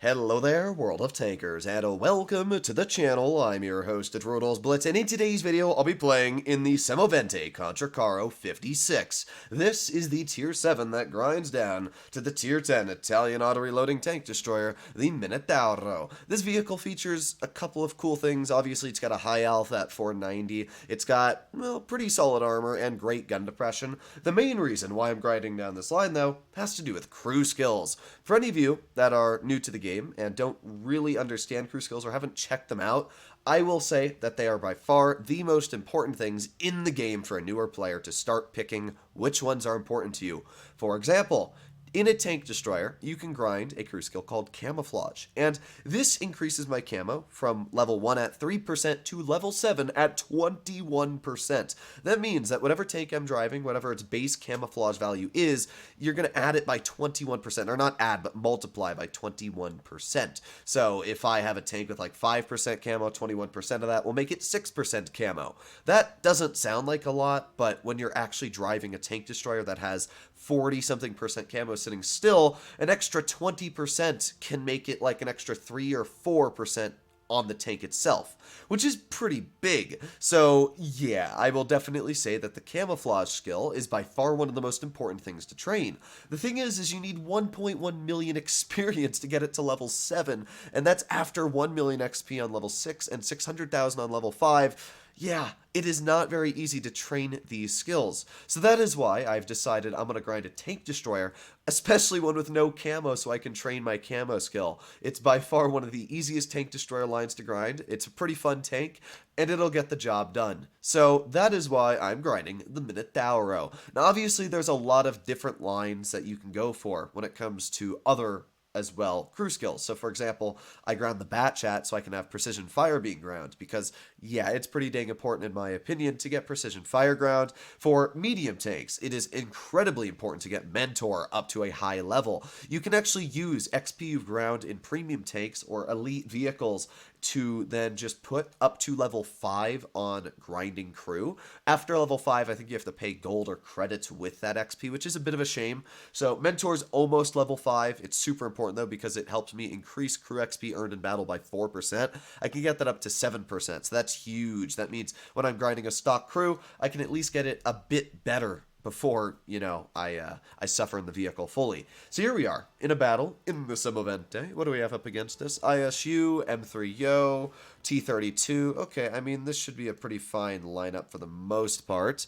Hello there, World of Tankers, and welcome to the channel. I'm your host at Rodol's Blitz, and in today's video, I'll be playing in the SMV CC 56. This is the Tier 7 that grinds down to the Tier 10 Italian auto-reloading tank destroyer, the Minotauro. This vehicle features a couple of cool things. Obviously, it's got a high alpha at 490. It's got, well, pretty solid armor and great gun depression. The main reason why I'm grinding down this line, though, has to do with crew skills. For any of you that are new to the game and don't really understand crew skills or haven't checked them out, I will say that they are by far the most important things in the game for a newer player to start picking which ones are important to you. For example, in a tank destroyer, you can grind a crew skill called camouflage, and this increases my camo from level 1 at 3% to level 7 at 21%. That means that whatever tank I'm driving, whatever its base camouflage value is, you're going to add it by 21%, or not add, but multiply by 21%. So if I have a tank with like 5% camo, 21% of that will make it 6% camo. That doesn't sound like a lot, but when you're actually driving a tank destroyer that has 40-something% camo sitting still, an extra 20% can make it like an extra 3 or 4% on the tank itself, which is pretty big. So yeah, I will definitely say that the camouflage skill is by far one of the most important things to train. The thing is you need 1.1 million experience to get it to level 7, and that's after 1 million XP on level 6 and 600,000 on level 5. Yeah, it is not very easy to train these skills. So that is why I've decided I'm going to grind a tank destroyer, especially one with no camo, so I can train my camo skill. It's by far one of the easiest tank destroyer lines to grind. It's a pretty fun tank, and it'll get the job done. So that is why I'm grinding the Minotauro. Now obviously there's a lot of different lines that you can go for when it comes to other as well crew skills. So for example, I ground the bat chat so I can have precision fire being ground, because yeah, it's pretty dang important in my opinion to get precision fire ground. For medium tanks, it is incredibly important to get mentor up to a high level. You can actually use XP you've ground in premium tanks or elite vehicles to then just put up to level 5 on grinding crew. After level 5, I think you have to pay gold or credits with that XP, which is a bit of a shame. So Mentor's almost level 5. It's super important though, because it helps me increase crew XP earned in battle by 4%. I can get that up to 7%, so that's huge. That means when I'm grinding a stock crew, I can at least get it a bit better before, you know, I suffer in the vehicle fully. So here we are, in a battle, in the SMV. What do we have up against us? ISU, M3Yo, T32. Okay, I mean, this should be a pretty fine lineup for the most part.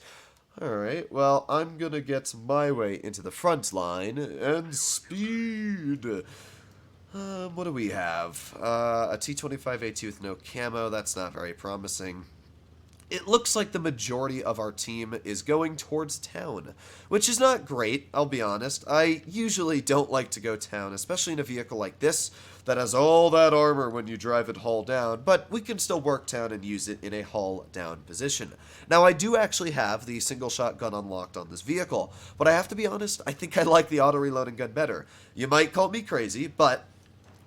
Alright, well, I'm gonna get my way into the front line, and speed! What do we have? A T25A2 with no camo, that's not very promising. It looks like the majority of our team is going towards town, which is not great, I'll be honest. I usually don't like to go town, especially in a vehicle like this that has all that armor when you drive it hull down, but we can still work town and use it in a hull down position. Now, I do actually have the single shot gun unlocked on this vehicle, but I have to be honest, I think I like the auto-reloading gun better. You might call me crazy, but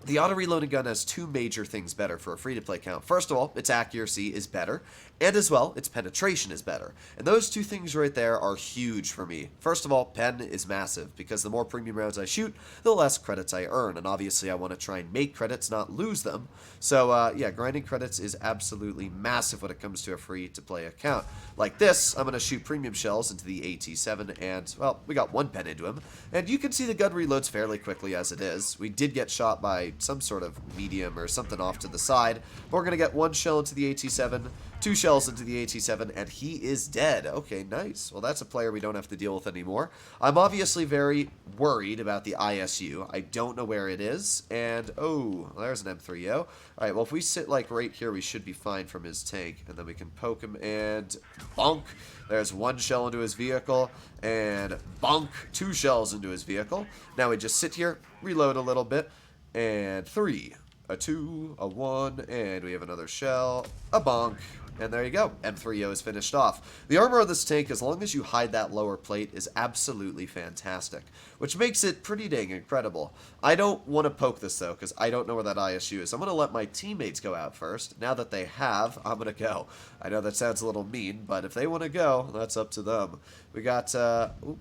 the auto-reloading gun has two major things better for a free-to-play count. First of all, its accuracy is better, and as well, its penetration is better. And those two things right there are huge for me. First of all, pen is massive, because the more premium rounds I shoot, the less credits I earn, and obviously I want to try and make credits, not lose them. So, yeah, grinding credits is absolutely massive when it comes to a free-to-play account. Like this, I'm going to shoot premium shells into the AT7, and, well, we got one pen into him. And you can see the gun reloads fairly quickly as it is. We did get shot by some sort of medium or something off to the side. But we're going to get one shell into the AT7, two shells into the AT7, and he is dead. Okay, nice. Well, that's a player we don't have to deal with anymore. I'm obviously very worried about the ISU. I don't know where it is. And, oh, there's an M3O. All right, well, if we sit, like, right here, we should be fine from his tank. And then we can poke him, and bonk. There's one shell into his vehicle, and bonk, two shells into his vehicle. Now we just sit here, reload a little bit, and 3, a 2, a 1, and we have another shell, a bonk, and there you go. M3O is finished off. The armor of this tank, as long as you hide that lower plate, is absolutely fantastic, which makes it pretty dang incredible. I don't want to poke this, though, because I don't know where that ISU is. I'm going to let my teammates go out first. Now that they have, I'm going to go. I know that sounds a little mean, but if they want to go, that's up to them. We got,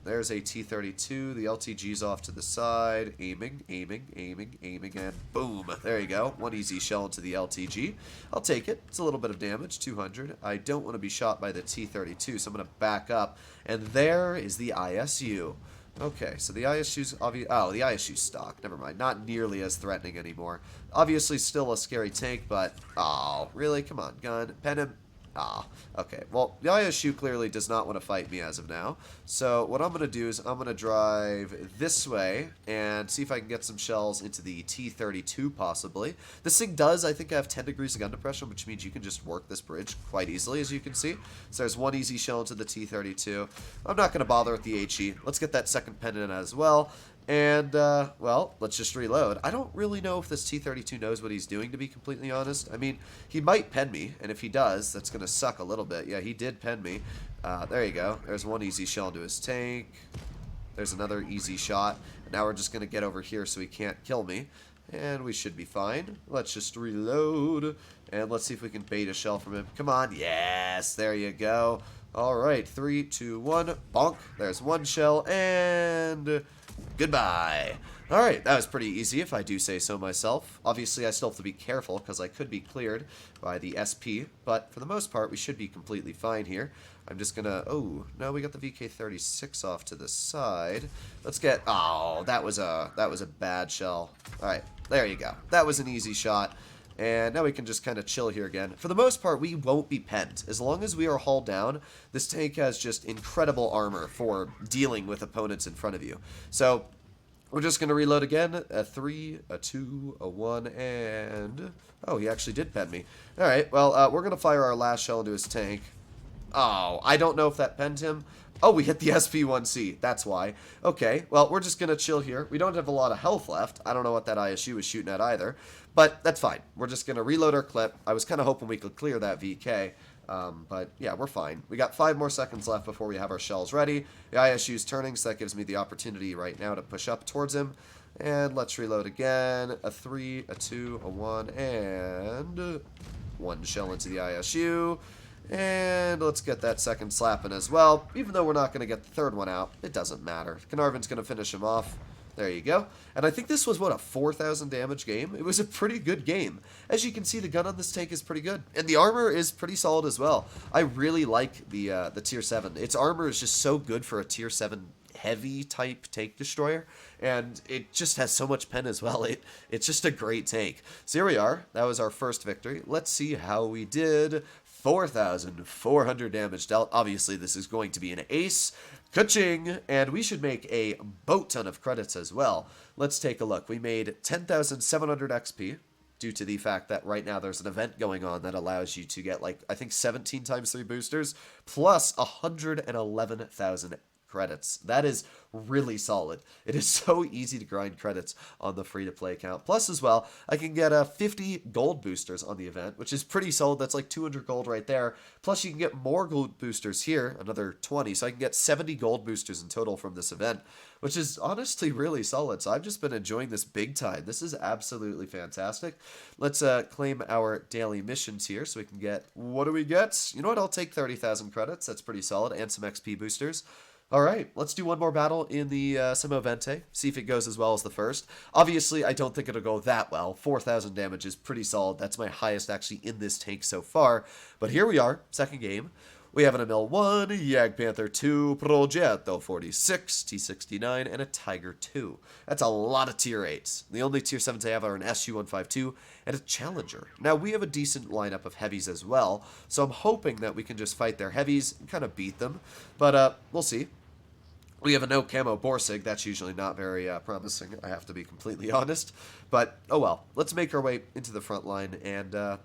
there's a T-32. The LTG's off to the side. Aiming, and boom. There you go. One easy shell into the LTG. I'll take it. It's a little bit of damage, 200. I don't want to be shot by the T-32, so I'm going to back up. And there is the ISU. Okay, so the ISU's obvious. Oh, the ISU's stock. Never mind. Not nearly as threatening anymore. Obviously, still a scary tank, but oh, really? Come on, gun, pen him. Ah, okay. Well, the ISU clearly does not want to fight me as of now. So what I'm going to do is I'm going to drive this way and see if I can get some shells into the T-32 possibly. This thing does, I think, have 10 degrees of gun depression, which means you can just work this bridge quite easily, as you can see. So there's one easy shell into the T-32. I'm not going to bother with the HE. Let's get that second pen in as well. And, well, let's just reload. I don't really know if this T-32 knows what he's doing, to be completely honest. I mean, he might pen me, and if he does, that's going to suck a little bit. Yeah, he did pen me. There you go. There's one easy shell into his tank. There's another easy shot. And now we're just going to get over here so he can't kill me. And we should be fine. Let's just reload. And let's see if we can bait a shell from him. Come on. Yes, there you go. All right, 3, 2, 1. Bonk. There's one shell, and goodbye. All right, that was pretty easy if I do say so myself. Obviously, I still have to be careful because I could be cleared by the SP, but for the most part, we should be completely fine here. I'm just gonna, oh, no, we got the VK36 off to the side. Let's get, oh, that was a bad shell. All right, there you go. That was an easy shot. And now we can just kind of chill here again. For the most part, we won't be penned. As long as we are hauled down, this tank has just incredible armor for dealing with opponents in front of you. So we're just going to reload again. A 3, a 2, a 1, and oh, he actually did pen me. All right, well, we're going to fire our last shell into his tank. Oh, I don't know if that penned him. Oh, we hit the SP1C. That's why. Okay, well, we're just going to chill here. We don't have a lot of health left. I don't know what that ISU was shooting at either. But that's fine. We're just going to reload our clip. I was kind of hoping we could clear that VK. But yeah, we're fine. We got 5 more seconds left before we have our shells ready. The ISU's turning, so that gives me the opportunity right now to push up towards him. And let's reload again. A 3, a 2, a 1, and one shell into the ISU. And let's get that second slap in as well. Even though we're not going to get the third one out, it doesn't matter. Carnarvon's going to finish him off. There you go. And I think this was, what, a 4,000 damage game? It was a pretty good game. As you can see, the gun on this tank is pretty good. And the armor is pretty solid as well. I really like the Tier 7. Its armor is just so good for a Tier 7 heavy type tank destroyer. And it just has so much pen as well. It's just a great tank. So here we are. That was our first victory. Let's see how we did. 4,400 damage dealt. Obviously, this is going to be an ace. Ka-ching! And we should make a boat ton of credits as well. Let's take a look. We made 10,700 XP due to the fact that right now there's an event going on that allows you to get, like, I think 17 times 3 boosters plus 111,000 credits. That is really solid. It is so easy to grind credits on the free-to-play account. Plus, as well, I can get 50 gold boosters on the event, which is pretty solid. That's like 200 gold right there. Plus, you can get more gold boosters here, another 20. So I can get 70 gold boosters in total from this event, which is honestly really solid. So I've just been enjoying this big time. This is absolutely fantastic. Let's claim our daily missions here so we can get, what do we get? You know what? I'll take 30,000 credits. That's pretty solid. And some XP boosters. All right, let's do one more battle in the SMV Vente, see if it goes as well as the first. Obviously, I don't think it'll go that well. 4,000 damage is pretty solid. That's my highest actually in this tank so far. But here we are, second game. We have an ML1, Jagdpanther 2, Progetto 46, T69, and a Tiger 2. That's a lot of tier 8s. The only tier 7s I have are an SU-152 and a Challenger. Now, we have a decent lineup of heavies as well, so I'm hoping that we can just fight their heavies and kind of beat them. But we'll see. We have a no camo Borsig. That's usually not very promising, I have to be completely honest. But, oh well. Let's make our way into the front line and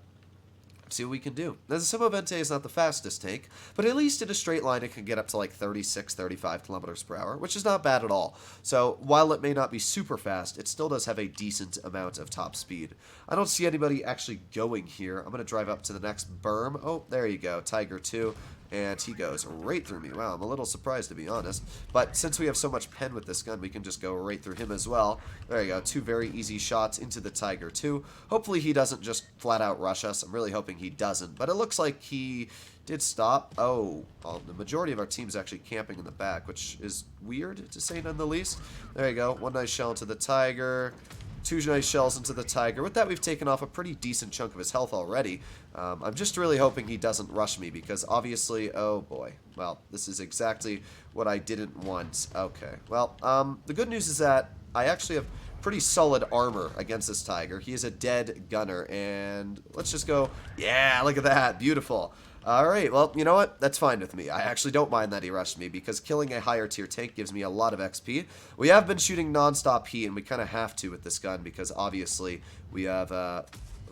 see what we can do. Now, the SMV Vente is not the fastest tank, but at least in a straight line it can get up to like 36, 35 kilometers per hour, which is not bad at all. So, while it may not be super fast, it still does have a decent amount of top speed. I don't see anybody actually going here. I'm going to drive up to the next berm. Oh, there you go. Tiger 2. and he goes right through me. Wow, I'm a little surprised, to be honest. But since we have so much pen with this gun, we can just go right through him as well. There you go, 2 very easy shots into the Tiger 2. Hopefully he doesn't just flat out rush us. I'm really hoping he doesn't, but it looks like he did stop. Oh, well, the majority of our team is actually camping in the back, which is weird, to say none the least. There you go, 1 nice shell into the Tiger. 2 nice shells into the Tiger. With that, we've taken off a pretty decent chunk of his health already. I'm just really hoping he doesn't rush me, because obviously, oh boy. Well, this is exactly what I didn't want. Okay, well, the good news is that I actually have pretty solid armor against this Tiger. He is a dead gunner, and let's just go, yeah, look at that, beautiful. Alright, well, you know what? That's fine with me. I actually don't mind that he rushed me, because killing a higher tier tank gives me a lot of XP. We have been shooting non-stop heat, and we kind of have to with this gun, because obviously we have,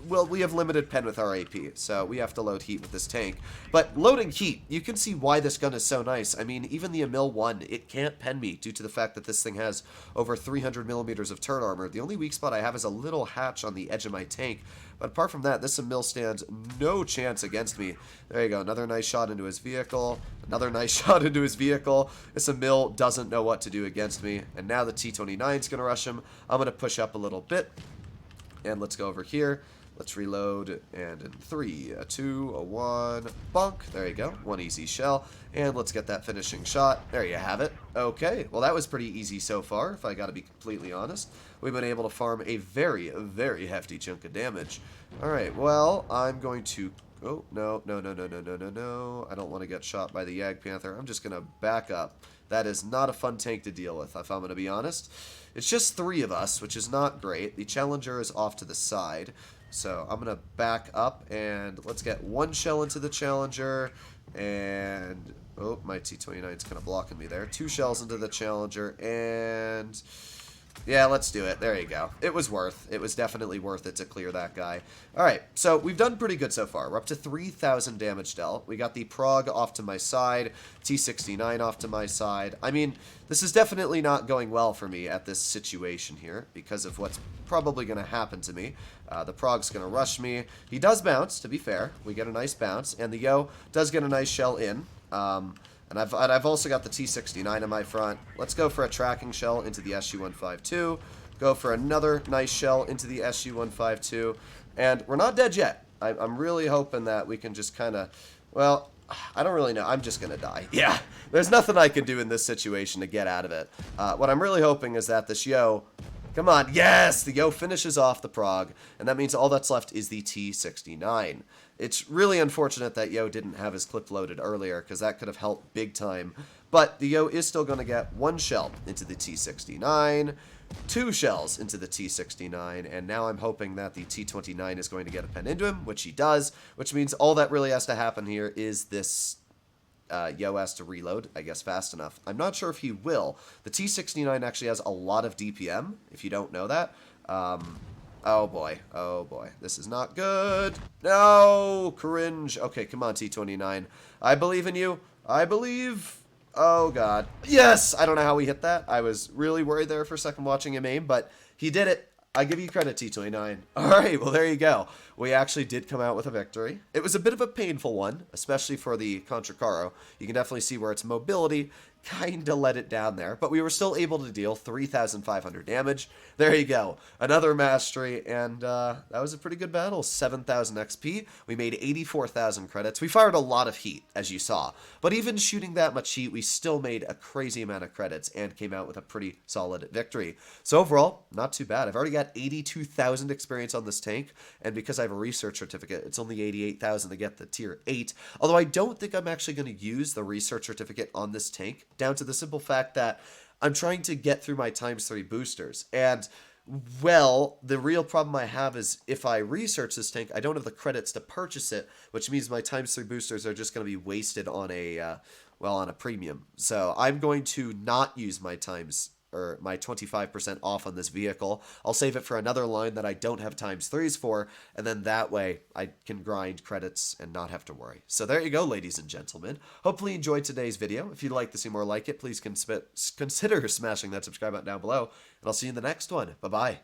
well, we have limited pen with our AP, so we have to load heat with this tank. But loading heat, you can see why this gun is so nice. I mean, even the Emil 1, it can't pen me due to the fact that this thing has over 300 millimeters of turret armor. The only weak spot I have is a little hatch on the edge of my tank. But apart from that, this Emil stands no chance against me. There you go, another nice shot into his vehicle. Another nice shot into his vehicle. This Emil doesn't know what to do against me. And now the T-29 is going to rush him. I'm going to push up a little bit. And let's go over here. Let's reload, and in 3, a 2, a 1, bonk. There you go, 1 easy shell, and let's get that finishing shot. There you have it. Okay, well that was pretty easy so far, if I gotta be completely honest. We've been able to farm a very, very hefty chunk of damage. Alright, well, I'm going to... Oh, no. I don't want to get shot by the Yag Panther. I'm just gonna back up. That is not a fun tank to deal with, if I'm gonna be honest. It's just 3 of us, which is not great. The Challenger is off to the side. So I'm going to back up, and let's get 1 shell into the Challenger, and, oh, my T-29 is kind of blocking me there. 2 shells into the Challenger, and, yeah, let's do it. There you go. It was definitely worth it to clear that guy. Alright, so we've done pretty good so far. We're up to 3,000 damage dealt. We got the Prog off to my side, T-69 off to my side. I mean, this is definitely not going well for me at this situation here, because of what's probably going to happen to me. The Prog's going to rush me. He does bounce, to be fair. We get a nice bounce, and the Yo does get a nice shell in. And I've also got the T-69 in my front. Let's go for a tracking shell into the SU-152. Go for another nice shell into the SU-152. And we're not dead yet. I'm really hoping that we can just kind of... Well, I don't really know. I'm just going to die. Yeah, there's nothing I can do in this situation to get out of it. What I'm really hoping is that this Yo... Come on, yes! The Yo finishes off the Prog, and that means all that's left is the T-69. It's really unfortunate that Yo didn't have his clip loaded earlier, because that could have helped big time. But the Yo is still going to get 1 shell into the T-69, 2 shells into the T-69, and now I'm hoping that the T-29 is going to get a pen into him, which he does, which means all that really has to happen here is this... Yo has to reload, I guess, fast enough. I'm not sure if he will. The T-69 actually has a lot of DPM, if you don't know that. Oh boy, this is not good. No, cringe. Okay, come on, T-29. I believe in you. I believe. Oh god. Yes, I don't know how he hit that. I was really worried there for a second watching him aim, but he did it. I give you credit, T-29. Alright, well there you go. We actually did come out with a victory. It was a bit of a painful one, especially for the Contra Caro. You can definitely see where its mobility kinda let it down there, but we were still able to deal 3,500 damage. There you go. Another mastery, and that was a pretty good battle. 7,000 XP. We made 84,000 credits. We fired a lot of heat, as you saw, but even shooting that much heat, we still made a crazy amount of credits and came out with a pretty solid victory. So overall, not too bad. I've already got 82,000 experience on this tank, and because I have a research certificate, it's only 88,000 to get the tier 8, although I don't think I'm actually going to use the research certificate on this tank, down to the simple fact that I'm trying to get through my ×3 boosters, and well, the real problem I have is if I research this tank, I don't have the credits to purchase it, which means my ×3 boosters are just going to be wasted on a on a premium. So I'm going to not use my my 25% off on this vehicle. I'll save it for another line that I don't have ×3s for, and then that way I can grind credits and not have to worry. So there you go, ladies and gentlemen. Hopefully you enjoyed today's video. If you'd like to see more like it, please consider smashing that subscribe button down below, and I'll see you in the next one. Bye-bye.